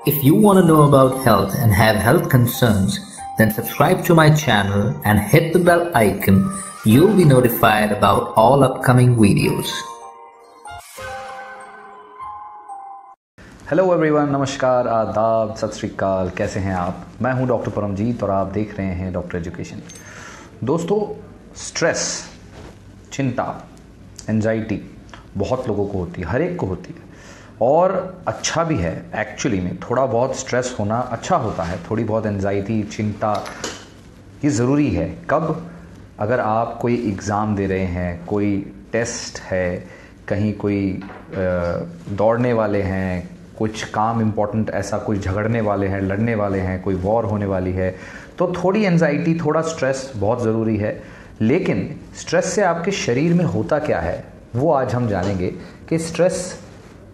If you want to know about health and have health concerns, then subscribe to my channel and hit the bell icon. You'll be notified about all upcoming videos. Hello everyone, नमस्कार, आदाब, सत श्री अकाल। कैसे हैं आप? मैं हूं doctor Paramjit और आप देख रहे हैं डॉक्टर एजुकेशन। दोस्तों, स्ट्रेस, चिंता, एंजाइटी बहुत लोगों को होती है, हर एक को होती है और अच्छा भी है। एक्चुअली में थोड़ा बहुत स्ट्रेस होना अच्छा होता है, थोड़ी बहुत एंजाइटी, चिंता ये ज़रूरी है। कब? अगर आप कोई एग्ज़ाम दे रहे हैं, कोई टेस्ट है, कहीं कोई दौड़ने वाले हैं, कुछ काम इम्पोर्टेंट ऐसा, कुछ झगड़ने वाले हैं, लड़ने वाले हैं, कोई वॉर होने वाली है, तो थोड़ी एंजाइटी, थोड़ा स्ट्रेस बहुत ज़रूरी है। लेकिन स्ट्रेस से आपके शरीर में होता क्या है वो आज हम जानेंगे कि स्ट्रेस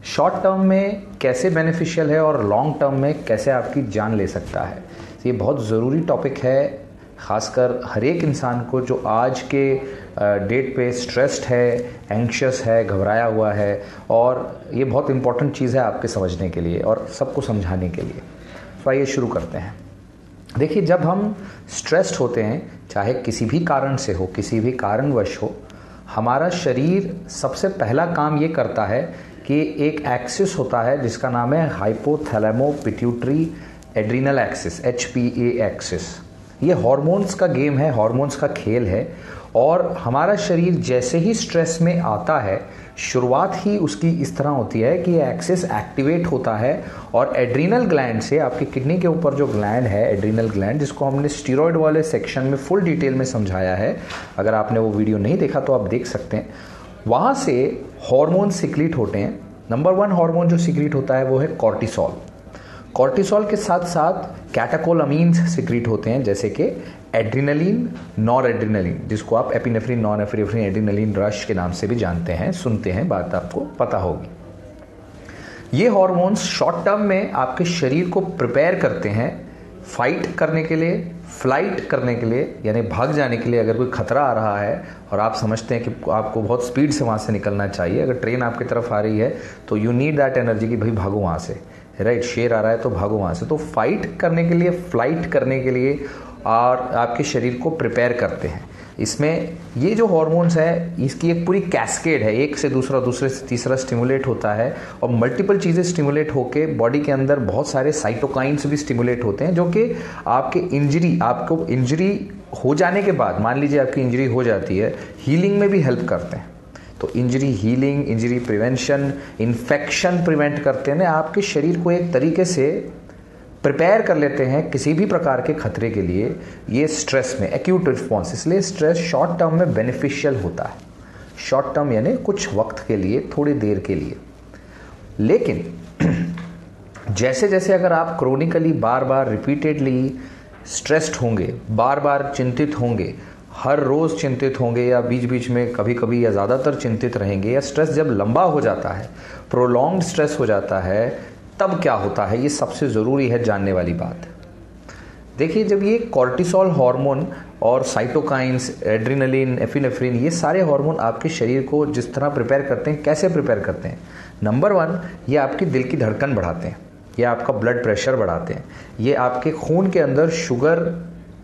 शॉर्ट टर्म में कैसे बेनिफिशियल है और लॉन्ग टर्म में कैसे आपकी जान ले सकता है। ये बहुत ज़रूरी टॉपिक है, ख़ासकर हर एक इंसान को जो आज के डेट पे स्ट्रेस्ड है, एंग्शियस है, घबराया हुआ है। और ये बहुत इंपॉर्टेंट चीज़ है आपके समझने के लिए और सबको समझाने के लिए। तो आइए शुरू करते हैं। देखिए, जब हम स्ट्रेस्ड होते हैं, चाहे किसी भी कारण से हो, किसी भी कारणवश हो, हमारा शरीर सबसे पहला काम ये करता है कि एक एक्सिस होता है जिसका नाम है hypothalamo pituitary adrenal axis, HPA axis. ये हॉर्मोन्स का गेम है, हॉर्मोन्स का खेल है। और हमारा शरीर जैसे ही स्ट्रेस में आता है, शुरुआत ही उसकी इस तरह होती है कि ये एक्सिस एक्टिवेट होता है और एड्रिनल ग्लैंड से, आपकी किडनी के ऊपर जो ग्लैंड है, एड्रिनल ग्लैंड, जिसको हमने स्टीरॉयड वाले सेक्शन में फुल डिटेल में समझाया है, अगर आपने वो वीडियो नहीं देखा तो आप देख सकते हैं, वहाँ से हार्मोन सिक्रीट होते हैं। नंबर 1 हार्मोन जो सिक्रीट होता है वो है कॉर्टिसोल। कॉर्टिसोल के साथ साथ कैटेकोलामीन्स सिक्रीट होते हैं, जैसे कि एड्रिनलिन, नॉर एड्रिनलिन, जिसको आप epinephrine, non epinephrine, adrenaline rush के नाम से भी जानते हैं, सुनते हैं, बात आपको पता होगी। ये हार्मोन्स शॉर्ट टर्म में आपके शरीर को प्रिपेयर करते हैं फाइट करने के लिए, फ्लाइट करने के लिए, यानी भाग जाने के लिए। अगर कोई खतरा आ रहा है और आप समझते हैं कि आपको बहुत स्पीड से वहाँ से निकलना चाहिए, अगर ट्रेन आपकी तरफ आ रही है तो यू नीड दैट एनर्जी कि भाई भागो वहाँ से, राइट, शेर आ रहा है तो भागो वहाँ से। तो फाइट करने के लिए, फ्लाइट करने के लिए और आपके शरीर को प्रिपेयर करते हैं। इसमें ये जो हॉर्मोन्स है, इसकी एक पूरी कैस्केड है, एक से दूसरा, दूसरे से तीसरा स्टिमुलेट होता है और मल्टीपल चीज़ें स्टिमुलेट होके बॉडी के अंदर बहुत सारे साइटोकाइंस भी स्टिमुलेट होते हैं, जो कि आपको इंजरी हो जाने के बाद, मान लीजिए आपकी इंजरी हो जाती है, हीलिंग में भी हेल्प करते हैं। तो injury healing, injury prevention, infection prevent करते हैं, आपके शरीर को एक तरीके से प्रिपेयर कर लेते हैं किसी भी प्रकार के खतरे के लिए। ये स्ट्रेस में एक्यूट रिस्पॉन्स, इसलिए स्ट्रेस शॉर्ट टर्म में बेनिफिशियल होता है। शॉर्ट टर्म यानी कुछ वक्त के लिए, थोड़ी देर के लिए। लेकिन जैसे जैसे अगर आप क्रोनिकली बार बार रिपीटेडली स्ट्रेस्ड होंगे, बार बार चिंतित होंगे, हर रोज़ चिंतित होंगे या बीच बीच में कभी कभी या ज़्यादातर चिंतित रहेंगे, या स्ट्रेस जब लंबा हो जाता है, प्रोलॉन्ग्ड स्ट्रेस हो जाता है, तब क्या होता है, ये सबसे ज़रूरी है जानने वाली बात। देखिए, जब ये कॉर्टिसोल हार्मोन और साइटोकाइंस, एड्रिनलिन, एपिनेफ्रिन, ये सारे हार्मोन आपके शरीर को जिस तरह प्रिपेयर करते हैं, कैसे प्रिपेयर करते हैं? नंबर 1, ये आपकी दिल की धड़कन बढ़ाते हैं, ये आपका ब्लड प्रेशर बढ़ाते हैं, ये आपके खून के अंदर शुगर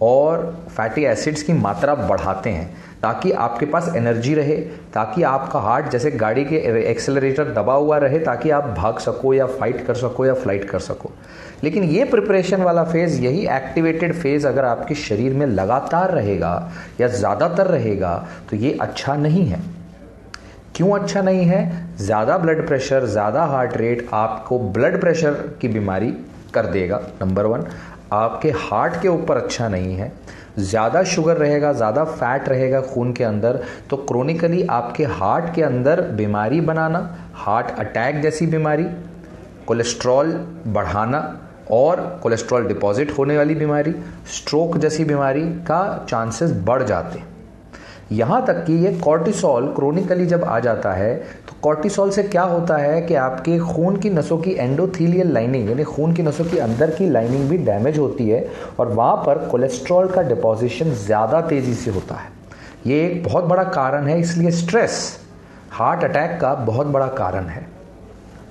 और फैटी एसिड्स की मात्रा बढ़ाते हैं, ताकि आपके पास एनर्जी रहे, ताकि आपका हार्ट जैसे गाड़ी के एक्सेलरेटर दबा हुआ रहे, ताकि आप भाग सको या फाइट कर सको या फ्लाइट कर सको। लेकिन ये प्रिपरेशन वाला फेज़, यही एक्टिवेटेड फेज़ अगर आपके शरीर में लगातार रहेगा या ज़्यादातर रहेगा तो ये अच्छा नहीं है। क्यों अच्छा नहीं है? ज़्यादा ब्लड प्रेशर, ज़्यादा हार्ट रेट आपको ब्लड प्रेशर की बीमारी कर देगा, नंबर 1। आपके हार्ट के ऊपर अच्छा नहीं है। ज़्यादा शुगर रहेगा, ज़्यादा फैट रहेगा खून के अंदर, तो क्रोनिकली आपके हार्ट के अंदर बीमारी बनाना, हार्ट अटैक जैसी बीमारी, कोलेस्ट्रॉल बढ़ाना और कोलेस्ट्रॉल डिपॉजिट होने वाली बीमारी, स्ट्रोक जैसी बीमारी का चांसेस बढ़ जाते हैं। यहाँ तक कि ये कॉर्टिसोल क्रोनिकली जब आ जाता है तो कॉर्टिसोल से क्या होता है कि आपके खून की नसों की एंडोथीलियल लाइनिंग, यानी खून की नसों की अंदर की लाइनिंग भी डैमेज होती है और वहाँ पर कोलेस्ट्रॉल का डिपॉजिशन ज़्यादा तेज़ी से होता है। ये एक बहुत बड़ा कारण है, इसलिए स्ट्रेस हार्ट अटैक का बहुत बड़ा कारण है।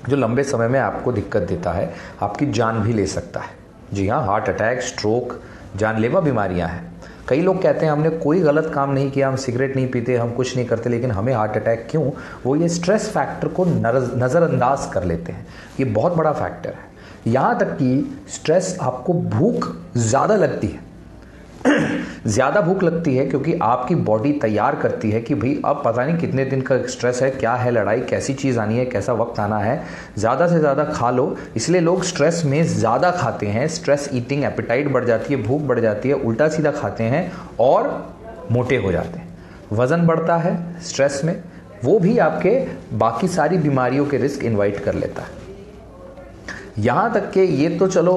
जो लंबे समय में आपको दिक्कत देता है, आपकी जान भी ले सकता है। जी हाँ, हार्ट अटैक, स्ट्रोक जानलेवा बीमारियां हैं। कई लोग कहते हैं हमने कोई गलत काम नहीं किया, हम सिगरेट नहीं पीते, हम कुछ नहीं करते, लेकिन हमें हार्ट अटैक क्यों? वो ये स्ट्रेस फैक्टर को नज़रअंदाज कर लेते हैं। ये बहुत बड़ा फैक्टर है। यहाँ तक कि स्ट्रेस आपको भूख ज़्यादा लगती है ज़्यादा भूख लगती है क्योंकि आपकी बॉडी तैयार करती है कि भाई अब पता नहीं कितने दिन का स्ट्रेस है, क्या है लड़ाई, कैसी चीज़ आनी है, कैसा वक्त आना है, ज़्यादा से ज़्यादा खा लो। इसलिए लोग स्ट्रेस में ज़्यादा खाते हैं, स्ट्रेस ईटिंग, एपेटाइट बढ़ जाती है, भूख बढ़ जाती है, उल्टा सीधा खाते हैं और मोटे हो जाते हैं। वज़न बढ़ता है स्ट्रेस में, वो भी आपके बाकी सारी बीमारियों के रिस्क इन्वाइट कर लेता है। यहाँ तक कि ये तो चलो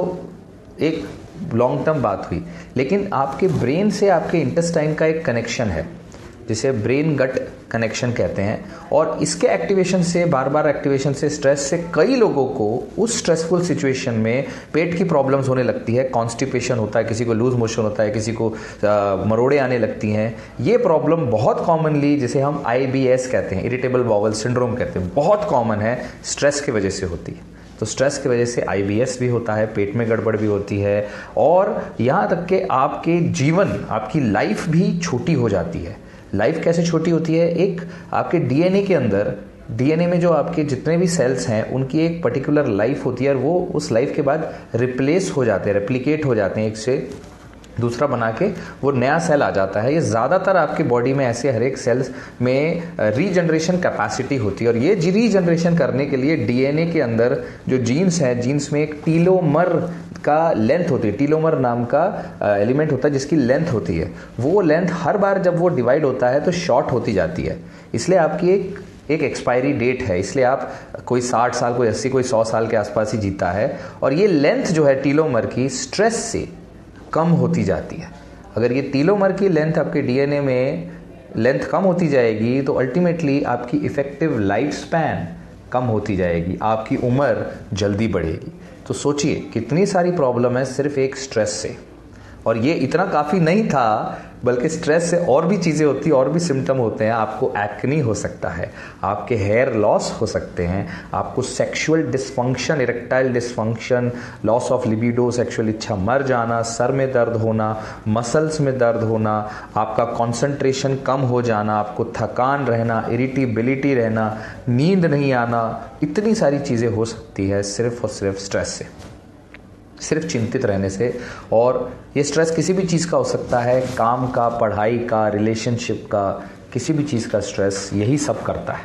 एक लॉन्ग टर्म बात हुई, लेकिन आपके ब्रेन से आपके इंटेस्टाइन का एक कनेक्शन है जिसे ब्रेन गट कनेक्शन कहते हैं, और इसके एक्टिवेशन से, बार बार एक्टिवेशन से, स्ट्रेस से कई लोगों को उस स्ट्रेसफुल सिचुएशन में पेट की प्रॉब्लम्स होने लगती है, कॉन्स्टिपेशन होता है, किसी को लूज मोशन होता है, किसी को मरोड़े आने लगती हैं। ये प्रॉब्लम बहुत कॉमनली, जिसे हम IBS कहते हैं, इरिटेबल बाउल सिंड्रोम कहते हैं, बहुत कॉमन है, स्ट्रेस की वजह से होती है। तो स्ट्रेस की वजह से IBS भी होता है, पेट में गड़बड़ भी होती है, और यहाँ तक कि आपके जीवन, आपकी लाइफ भी छोटी हो जाती है। लाइफ कैसे छोटी होती है? एक आपके DNA के अंदर, DNA में जो आपके जितने भी सेल्स हैं उनकी एक पर्टिकुलर लाइफ होती है, और वो उस लाइफ के बाद रिप्लेस हो जाते हैं, रेप्लिकेट हो जाते हैं, एक से दूसरा बना के वो नया सेल आ जाता है। ये ज़्यादातर आपके बॉडी में ऐसे हर एक सेल्स में रीजनरेशन कैपेसिटी होती है, और ये रीजनरेशन करने के लिए DNA के अंदर जो जीन्स है, जीन्स में एक टीलोमर का लेंथ होती है, टीलोमर नाम का एलिमेंट होता है जिसकी लेंथ होती है। वो लेंथ हर बार जब वो डिवाइड होता है तो शॉर्ट होती जाती है, इसलिए आपकी एक एक्सपायरी डेट है। इसलिए आप कोई 60 साल, कोई 80, कोई 100 साल के आसपास ही जीता है, और ये लेंथ जो है टीलोमर की स्ट्रेस से कम होती जाती है। अगर ये टीलोमर की लेंथ आपके DNA में लेंथ कम होती जाएगी तो अल्टीमेटली आपकी इफेक्टिव लाइफ स्पैन कम होती जाएगी, आपकी उम्र जल्दी बढ़ेगी। तो सोचिए कितनी सारी प्रॉब्लम है सिर्फ एक स्ट्रेस से। और ये इतना काफ़ी नहीं था, बल्कि स्ट्रेस से और भी चीज़ें होती हैं, और भी सिम्टम होते हैं। आपको एक्नी हो सकता है, आपके हेयर लॉस हो सकते हैं, आपको sexual dysfunction, erectile dysfunction, loss of libido, sexual इच्छा मर जाना, सर में दर्द होना, मसल्स में दर्द होना, आपका कंसंट्रेशन कम हो जाना, आपको थकान रहना, इरिटेबिलिटी रहना, नींद नहीं आना, इतनी सारी चीज़ें हो सकती है सिर्फ और सिर्फ स्ट्रेस से, सिर्फ चिंतित रहने से। और ये स्ट्रेस किसी भी चीज़ का हो सकता है, काम का, पढ़ाई का, रिलेशनशिप का, किसी भी चीज़ का स्ट्रेस यही सब करता है।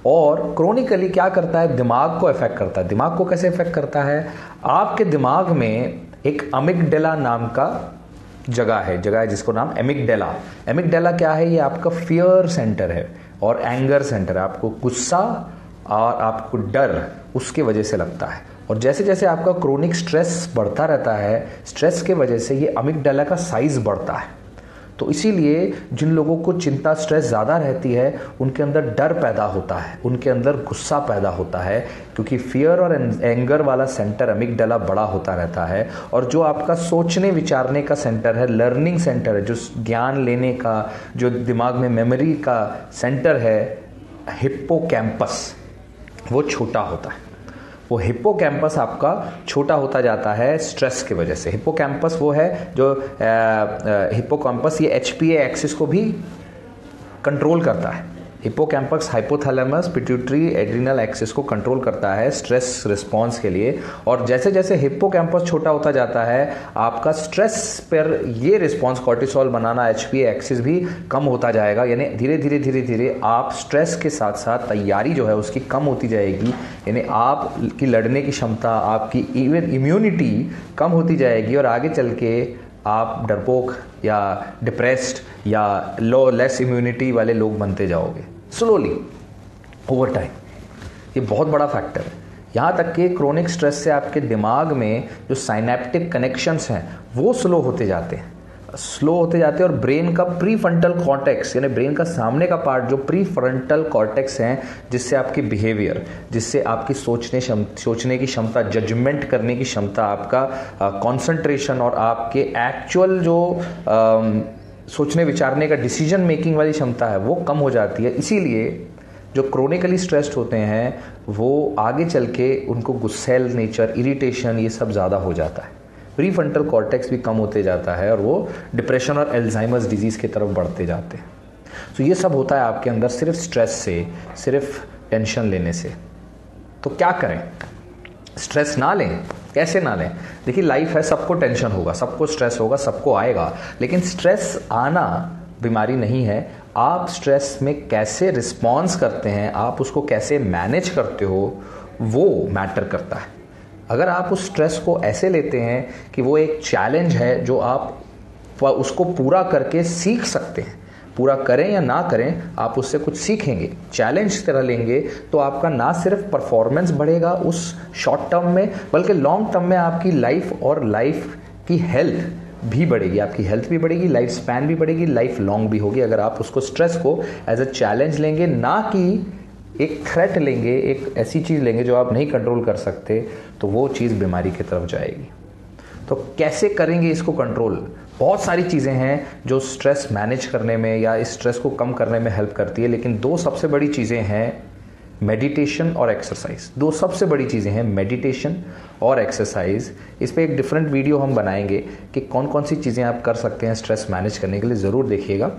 और क्रोनिकली क्या करता है? दिमाग को इफेक्ट करता है। दिमाग को कैसे इफेक्ट करता है? आपके दिमाग में एक अमिगडाला नाम का जगह है जिसको नाम एमिगडाला। एमिगडाला क्या है? ये आपका फियर सेंटर है और एंगर सेंटर है। आपको गुस्सा और आपको डर उसके वजह से लगता है, और जैसे जैसे आपका क्रोनिक स्ट्रेस बढ़ता रहता है, स्ट्रेस के वजह से ये अमिगडाला का साइज बढ़ता है। तो इसीलिए जिन लोगों को चिंता, स्ट्रेस ज़्यादा रहती है, उनके अंदर डर पैदा होता है, उनके अंदर गुस्सा पैदा होता है, क्योंकि फियर और एंगर वाला सेंटर अमिगडाला बड़ा होता रहता है। और जो आपका सोचने विचारने का सेंटर है, लर्निंग सेंटर है, जो ज्ञान लेने का, जो दिमाग में मेमोरी का सेंटर है, हिप्पोकैम्पस, वो छोटा होता है। वो हिप्पोकैम्पस आपका छोटा होता जाता है स्ट्रेस की वजह से। हिप्पोकैम्पस वो है जो हिप्पोकैम्पस ये HPA एक्सिस को भी कंट्रोल करता है। Hippocampus hypothalamus pituitary adrenal axis को कंट्रोल करता है स्ट्रेस रिस्पॉन्स के लिए। और जैसे जैसे हिप्पोकैम्पस छोटा होता जाता है, आपका स्ट्रेस पर ये रिस्पॉन्स, कोर्टिसोल बनाना, HPA एक्सिस भी कम होता जाएगा। यानी धीरे धीरे धीरे धीरे आप स्ट्रेस के साथ साथ तैयारी जो है उसकी कम होती जाएगी। यानी आपकी लड़ने की क्षमता, आपकी इवन इम्यूनिटी कम होती जाएगी, और आगे चल के आप डरपोक या डिप्रेस्ड या लेस इम्यूनिटी वाले लोग बनते जाओगे स्लोली ओवर टाइम। ये बहुत बड़ा फैक्टर है। यहाँ तक कि क्रोनिक स्ट्रेस से आपके दिमाग में जो साइनेप्टिक कनेक्शंस हैं वो स्लो होते जाते हैं, और ब्रेन का प्रीफ्रंटल कॉर्टेक्स, यानी ब्रेन का सामने का पार्ट जो प्रीफ्रंटल कॉर्टेक्स है, जिससे आपकी बिहेवियर, जिससे आपकी सोचने की क्षमता, जजमेंट करने की क्षमता, आपका कंसंट्रेशन और आपके एक्चुअल जो सोचने विचारने का डिसीजन मेकिंग वाली क्षमता है वो कम हो जाती है। इसीलिए जो क्रोनिकली स्ट्रेस्ड होते हैं वो आगे चल के उनको गुस्सैल नेचर, इरिटेशन, ये सब ज़्यादा हो जाता है। प्रीफ्रंटल कॉर्टेक्स भी कम होते जाता है और वो डिप्रेशन और अल्जाइमर्स डिजीज़ की तरफ बढ़ते जाते हैं। तो ये सब होता है आपके अंदर सिर्फ स्ट्रेस से, सिर्फ टेंशन लेने से। तो क्या करें? स्ट्रेस ना लें। कैसे ना लें? देखिए, लाइफ है, सबको टेंशन होगा, सबको स्ट्रेस होगा, सबको आएगा, लेकिन स्ट्रेस आना बीमारी नहीं है। आप स्ट्रेस में कैसे रिस्पॉन्स करते हैं, आप उसको कैसे मैनेज करते हो, वो मैटर करता है। अगर आप उस स्ट्रेस को ऐसे लेते हैं कि वो एक चैलेंज है जो आप उसको पूरा करके सीख सकते हैं, पूरा करें या ना करें आप उससे कुछ सीखेंगे, चैलेंज तरह लेंगे, तो आपका ना सिर्फ परफॉर्मेंस बढ़ेगा उस शॉर्ट टर्म में, बल्कि लॉन्ग टर्म में आपकी लाइफ और लाइफ की हेल्थ भी बढ़ेगी। आपकी हेल्थ भी बढ़ेगी, लाइफ स्पैन भी बढ़ेगी, लाइफ लॉन्ग भी होगी। अगर आप उसको, स्ट्रेस को एज अ चैलेंज लेंगे, ना कि एक थ्रेट लेंगे, एक ऐसी चीज़ लेंगे जो आप नहीं कंट्रोल कर सकते, तो वो चीज़ बीमारी की तरफ जाएगी। तो कैसे करेंगे इसको कंट्रोल? बहुत सारी चीज़ें हैं जो स्ट्रेस मैनेज करने में या इस स्ट्रेस को कम करने में हेल्प करती है, लेकिन दो सबसे बड़ी चीज़ें हैं मेडिटेशन और एक्सरसाइज। दो सबसे बड़ी चीज़ें हैं मेडिटेशन और एक्सरसाइज। इस पे एक डिफरेंट वीडियो हम बनाएंगे कि कौन कौन सी चीज़ें आप कर सकते हैं स्ट्रेस मैनेज करने के लिए, ज़रूर देखिएगा।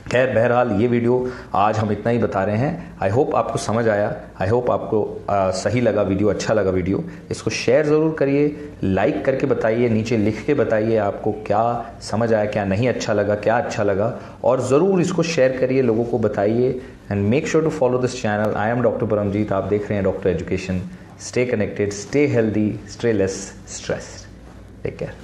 खैर, बहरहाल ये वीडियो आज हम इतना ही बता रहे हैं। आई होप आपको समझ आया, आई होप आपको सही लगा वीडियो, अच्छा लगा वीडियो। इसको शेयर ज़रूर करिए, लाइक करके बताइए, नीचे लिख के बताइए आपको क्या समझ आया, क्या नहीं अच्छा लगा, क्या अच्छा लगा, और ज़रूर इसको शेयर करिए, लोगों को बताइए। And make sure to follow this channel. I am doctor Paramjeet, आप देख रहे हैं doctor education. Stay connected, stay healthy, stay less stressed. Take care.